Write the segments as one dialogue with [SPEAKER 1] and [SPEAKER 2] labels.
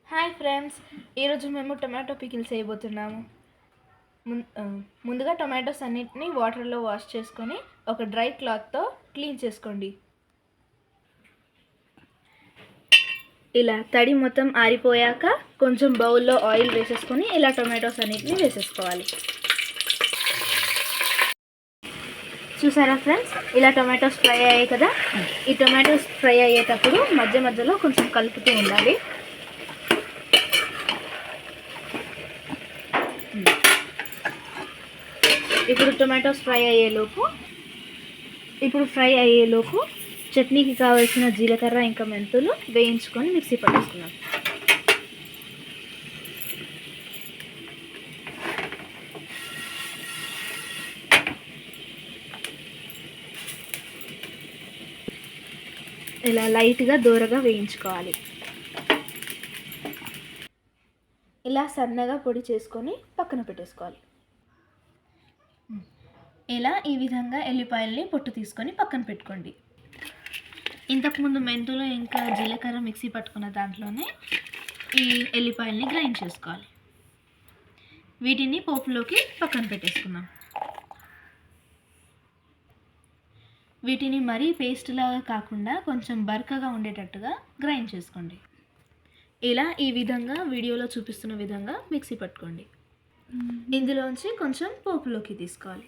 [SPEAKER 1] Hi friends, ఈరోజు మేము tomato pickles చేయబోతున్నాము. ముందుగా టొమాటోస్ అన్నిటిని వాటర్లో వాష్ చేసుకొని ఒక డ్రై క్లాత్తో క్లీన్ చేసుకోండి. ఇలా తడి మొత్తం ఆరిపోయాక కొంచెం బౌల్లో ఆయిల్ వేసేసుకొని ఇలా టొమాటోస్ అన్నిటిని వేసేసుకోవాలి. చూసారా ఫ్రెండ్స్, ఇలా టొమాటోస్ ఫ్రై అయ్యాయి కదా. ఈ టొమాటోస్ ఫ్రై అయ్యేటప్పుడు మధ్య మధ్యలో కొంచెం కలుపుతూ ఉండాలి. ఇప్పుడు టొమాటోస్ ఫ్రై అయ్యేలోపు చట్నీకి కావాల్సిన జీలకర్ర ఇంకా మెంతులు వేయించుకొని మిక్సీ పట్టేసుకున్నాం. ఇలా లైట్గా దూరగా వేయించుకోవాలి. ఇలా సన్నగా పొడి చేసుకొని పక్కన పెట్టేసుకోవాలి. ఇలా ఈ విధంగా ఎల్లిపాయల్ని పొట్టు తీసుకొని పక్కన పెట్టుకోండి. ఇంతకుముందు మెంతులు ఇంకా జీలకర్ర మిక్సీ పట్టుకున్న దాంట్లోనే ఈ ఎల్లిపాయల్ని గ్రైండ్ చేసుకోవాలి. వీటిని పోపులోకి పక్కన పెట్టేసుకున్నాం. వీటిని మరీ పేస్ట్ లాగా కాకుండా కొంచెం బరకగా ఉండేటట్టుగా గ్రైండ్ చేసుకోండి. ఇలా ఈ విధంగా వీడియోలో చూపిస్తున్న విధంగా మిక్సీ పట్టుకోండి. ఇందులోంచి కొంచెం పోపులోకి తీసుకోవాలి.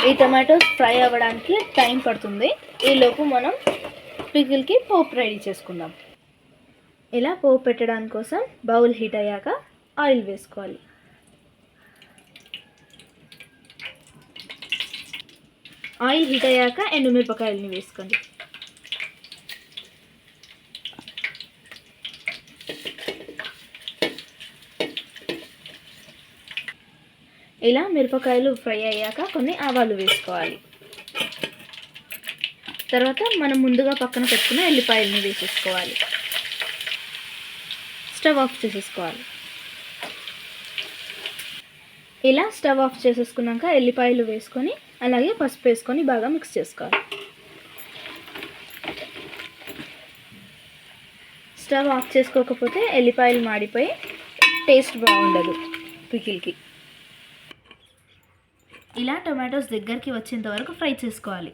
[SPEAKER 1] ఈ టమాటోస్ ఫ్రై అవ్వడానికి టైం పడుతుంది. ఈలోపు మనం పికిల్కి పోపు రెడీ చేసుకుందాం. ఇలా పోపు పెట్టడానికి కోసం బౌల్ హీట్ అయ్యాక ఆయిల్ వేసుకోవాలి. ఆయిల్ హీట్ అయ్యాక ఎండుమిరపకాయలని వేసుకోండి. ఇలా మిరపకాయలు ఫ్రై అయ్యాక కొన్ని ఆవాలు వేసుకోవాలి. తర్వాత మనం ముందుగా పక్కన పెట్టుకున్న ఎల్లిపాయలని వేసేసుకోవాలి. స్టవ్ ఆఫ్ చేసేసుకోవాలి. ఇలా స్టవ్ ఆఫ్ చేసేసుకున్నాక ఎల్లిపాయలు వేసుకొని అలాగే పసుపు వేసుకొని బాగా మిక్స్ చేసుకోవాలి. స్టవ్ ఆఫ్ చేసుకోకపోతే ఎల్లిపాయలు మాడిపోయి టేస్ట్ బాగుండదు పికిల్కి. ఇలా టొమాటోస్ దగ్గరికి వచ్చేంత వరకు ఫ్రై చేసుకోవాలి.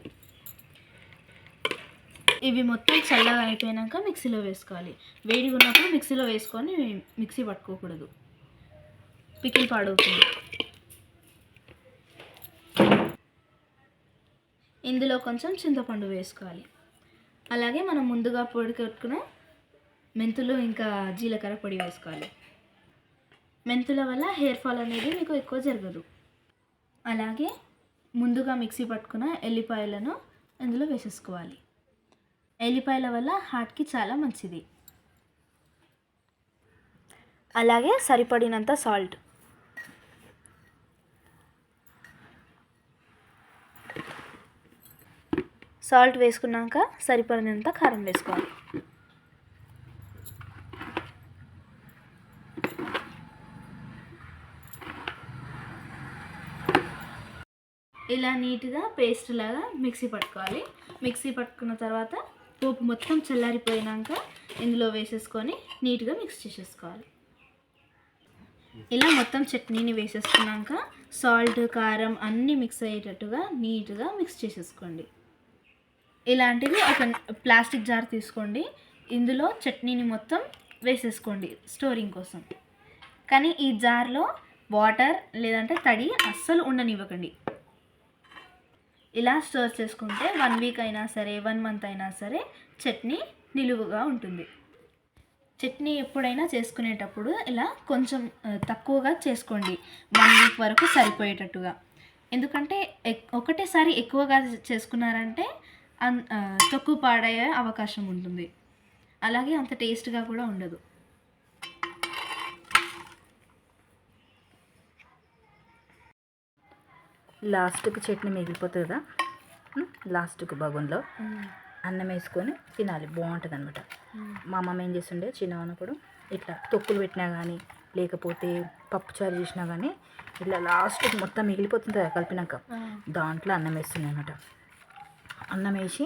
[SPEAKER 1] ఇవి మొత్తం చల్లగా అయిపోయాక మిక్సీలో వేసుకోవాలి. వేడిగా ఉన్నప్పుడు మిక్సీలో వేసుకొని మిక్సీ పట్టుకోకూడదు, పికిల్ పాడవుతుంది. ఇందులో కొంచెం చింతపండు వేసుకోవాలి. అలాగే మనం ముందుగా పొడి కట్టుకున్న మెంతులు ఇంకా జీలకర్ర పొడి వేసుకోవాలి. మెంతుల వల్ల హెయిర్ ఫాల్ అనేది మీకు ఎక్కువ జరగదు. అలాగే ముందుగా మిక్సీ పట్టుకున్న ఎల్లిపాయలను ఇందులో వేసేసుకోవాలి. ఎల్లిపాయల వల్ల హార్ట్కి చాలా మంచిది. అలాగే సరిపడినంత సాల్ట్. సాల్ట్ వేసుకున్నాక సరిపడినంత కారం వేసుకోవాలి. ఇలా నీట్గా పేస్ట్ లాగా మిక్సీ పట్టుకోవాలి. మిక్సీ పట్టుకున్న తర్వాత పోపు మొత్తం చల్లారిపోయాక ఇందులో వేసేసుకొని నీట్గా మిక్స్ చేసేసుకోవాలి. ఇలా మొత్తం చట్నీని వేసేసుకున్నాక సాల్ట్ కారం అన్నీ మిక్స్ అయ్యేటట్టుగా నీట్గా మిక్స్ చేసేసుకోండి. ఇలాంటిది ఒక ప్లాస్టిక్ జార్ తీసుకోండి. ఇందులో చట్నీని మొత్తం వేసేసుకోండి స్టోరింగ్ కోసం. కానీ ఈ జార్లో వాటర్ లేదంటే తడి అస్సలు ఉండనివ్వకండి. ఇలా స్టోర్ చేసుకుంటే 1 వీక్ అయినా సరే 1 మంత్ అయినా సరే చట్నీ నిలువుగా ఉంటుంది. చట్నీ ఎప్పుడైనా చేసుకునేటప్పుడు ఇలా కొంచెం తక్కువగా చేసుకోండి, 1 వీక్ వరకు సరిపోయేటట్టుగా. ఎందుకంటే ఒకటేసారి ఎక్కువగా చేసుకున్నారంటే తక్కువ పాడయ్యే అవకాశం ఉంటుంది. అలాగే అంత టేస్ట్గా కూడా ఉండదు.
[SPEAKER 2] లాస్ట్కి చట్నీ మిగిలిపోతుంది కదా, లాస్ట్కి బగోన్లో అన్నం వేసుకొని తినాలి, బాగుంటుంది అనమాట. మా అమ్మమ్మ ఏం చేస్తుండే చిన్న ఉన్నప్పుడు, ఇట్లా తొక్కులు పెట్టినా కానీ లేకపోతే పప్పుచారు చేసినా కానీ ఇట్లా లాస్ట్కి మొత్తం మిగిలిపోతుంది కదా కలిపినాక, దాంట్లో అన్నం వేస్తుంది అనమాట. అన్నం వేసి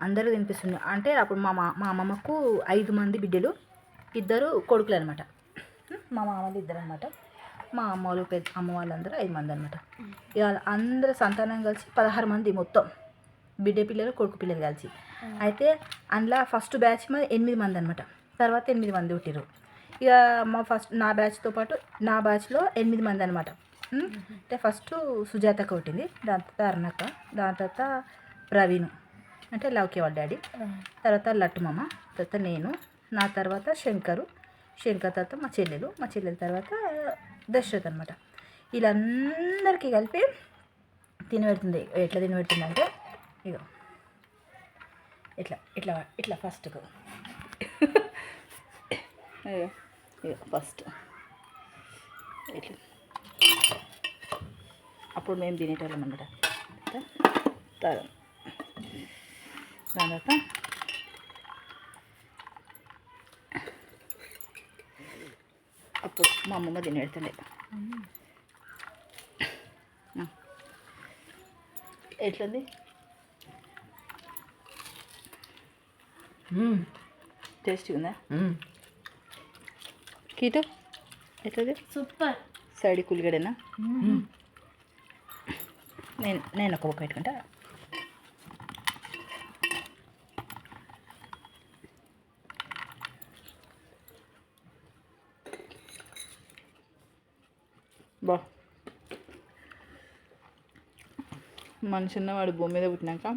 [SPEAKER 2] అందరూ తినిపిస్తుంది. అంటే అప్పుడు మా అమ్మమ్మకు 5 మంది బిడ్డలు, 2 కొడుకులు అనమాట. మా మామలు 2 అనమాట. మా అమ్మ వాళ్ళు అమ్మ వాళ్ళందరూ 5 మంది అనమాట. ఇవాళ అందరూ సంతానం కలిసి 16 మంది మొత్తం, బిడ్డ పిల్లలు కొడుకు పిల్లలు కలిసి. అయితే అందులో ఫస్ట్ బ్యాచ్ 8 మంది అనమాట. తర్వాత 8 మంది పుట్టిరు. ఇక నా బ్యాచ్తో పాటు నా బ్యాచ్లో 8 మంది అనమాట. అంటే ఫస్ట్ సుజాతక్క పుట్టింది, దాని తర్వాత అరుణక్క, దాని తర్వాత ప్రవీణ్ అంటే లవ్కి వాళ్ళ డాడీ, తర్వాత లట్టుమమ్మ, తర్వాత నేను, నా తర్వాత శంకర్ తర్వాత మా చెల్లెలు తర్వాత దశరథ్ అనమాట. వీళ్ళందరికీ కలిపి తినబెడుతుంది. ఎట్లా తినబెడుతుంది అంటే ఇగో ఇట్లా ఇట్లా ఇట్లా ఫస్ట్కు ఇక ఫస్ట్ ఇట్లా అప్పుడు మేము తినేటోళ్ళం అనమాట. దాని తర్వాత అప్పుడు మా అమ్మమ్మ తినేడుతుండే. ఎట్లుంది? టేస్టీ ఉందా? కీటు ఎట్లది?
[SPEAKER 1] సూపర్.
[SPEAKER 2] సైడ్ కులిగడేనా? నేను ఒక బొక్క పెట్టుకుంటా. బా మనిషి ఉన్నవాడు భూమి మీద పుట్టినాక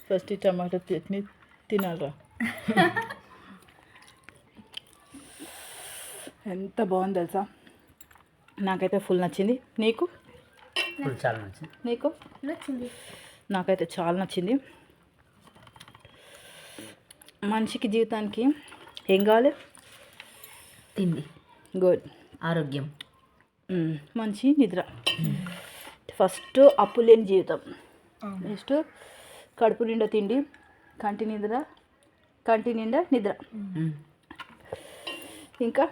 [SPEAKER 2] ఫస్ట్ టమాటో చట్నీ తినాలరా. ఎంత బాగుంది తెలుసా? నాకైతే ఫుల్ నచ్చింది. నీకు?
[SPEAKER 3] చాలా నచ్చింది.
[SPEAKER 2] నీకు?
[SPEAKER 1] నచ్చింది.
[SPEAKER 2] నాకైతే చాలా నచ్చింది. మనిషికి జీవితానికి ఏం కావాలి?
[SPEAKER 3] తిండి,
[SPEAKER 2] గుడ్,
[SPEAKER 3] ఆరోగ్యం,
[SPEAKER 2] మంచి నిద్ర. ఫస్ట్ అప్పు లేని జీవితం, నెక్స్ట్ కడుపు నిండా తిండి, కంటి నిండా నిద్ర, ఇంకా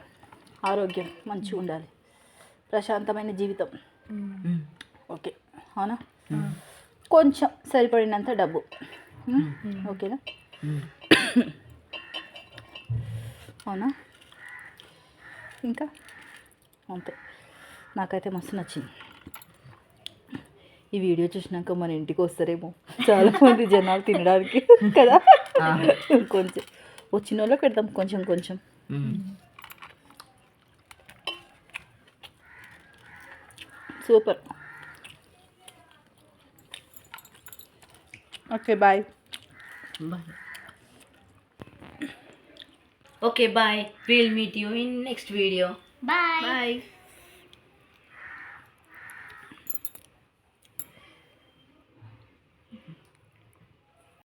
[SPEAKER 2] ఆరోగ్యం మంచిగా ఉండాలి, ప్రశాంతమైన జీవితం. ఓకే, అవునా? కొంచెం సరిపడినంత డబ్బు. ఓకేనా? అవునా? ఇంకా అంతే. నాకైతే మస్తు నచ్చింది. ఈ వీడియో చూసినాక మన ఇంటికి వస్తారేమో చాలామంది జనాలు తినడానికి కదా. కొంచెం వచ్చిన వాళ్ళకి పెడతాం కొంచెం కొంచెం. Super. Okay, bye.
[SPEAKER 3] Okay, bye. We'll meet you in next video.
[SPEAKER 1] Bye.
[SPEAKER 3] Bye.